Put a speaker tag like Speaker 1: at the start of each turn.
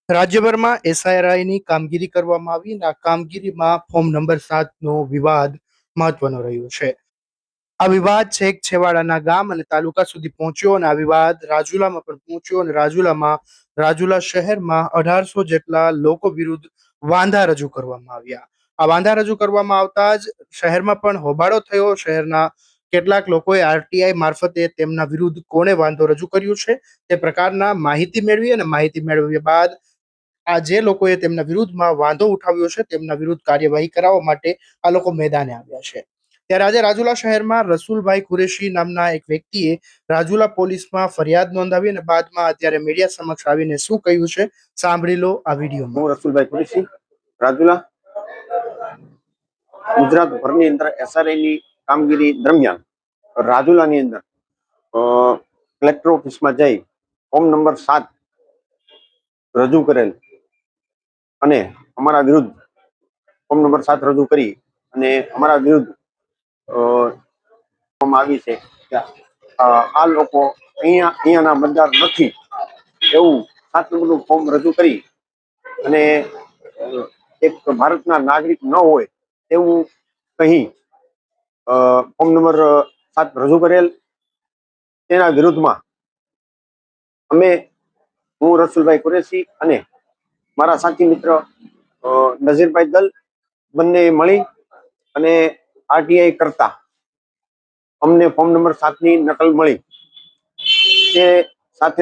Speaker 1: રાજ્યભરમાં એસઆઈઆરની કામગીરી કરવામાં આવી અને આ કામગીરીમાં ફોર્મ નંબર 7નો વિવાદ મહત્વનો રહ્યો છે. આ વિવાદ છેક છેવાડાના ગામ અને તાલુકા સુધી પહોંચ્યો અને આ વિવાદ રાજુલામાં પણ પહોંચ્યો અને રાજુલા શહેરમાં 1800 જેટલા લોકો વિરુદ્ધ વાંધા રજૂ કરવામાં આવ્યા. આ વાંધા રજૂ કરવામાં આવતા જ શહેરમાં પણ હોબાળો થયો. શહેરના કેટલાક લોકોએ આરટીઆઈ મારફતે તેમના વિરુદ્ધ કોણે વાંધો રજૂ કર્યું છે તે પ્રકારના માહિતી મેળવી અને માહિતી મેળવ્યા બાદ આ જે લોકોએ તેમના વિરુદ્ધમાં વાંધો ઉઠાવ્યો છે તેમના વિરુદ્ધ કાર્યવાહી કરાવવા માટે આ લોકો મેદાને આવ્યા છે. ત્યારે આજે રાજુલા શહેરમાં રસુલભાઈ કુરેશી નામના એક વ્યક્તિએ રાજુલા પોલીસમાં ફરિયાદ નોંધાવી અને બાદમાં અત્યારે મીડિયા સમક્ષ આવીને શું કહ્યું છે સાંભળી લો આ વિડીયોમાં.
Speaker 2: હું રસુલભાઈ કુરેશી, રાજુલા. ગુજરાત ભરની અંદર એસઆરઆઈની કામગીરી દરમિયાન રાજુલાની અંદર કલેક્ટર ઓફિસમાં જઈ ફોર્મ નંબર 7 રજૂ કરેલ અને અમારા વિરુદ્ધ ફોર્મ નંબર 7 રજૂ કરી અને અમારા વિરુદ્ધ આવી છે કે આ લોકો અહીંયાના મતદાર નથી એવું 7 નંબરનું ફોર્મ રજૂ કરી અને એક ભારતના નાગરિક ન હોય એવું કહી ફોર્મ નંબર 7 રજૂ કરેલ. તેના વિરુદ્ધમાં હું રસુલભાઈ કુરેશી અને મારા સાથી મિત્ર નઝીરભાઈ દલ બંને મળી અને આરટીઆઈ કરતા અમને ફોર્મ નંબર 7ની નકલ મળી. તે સાથે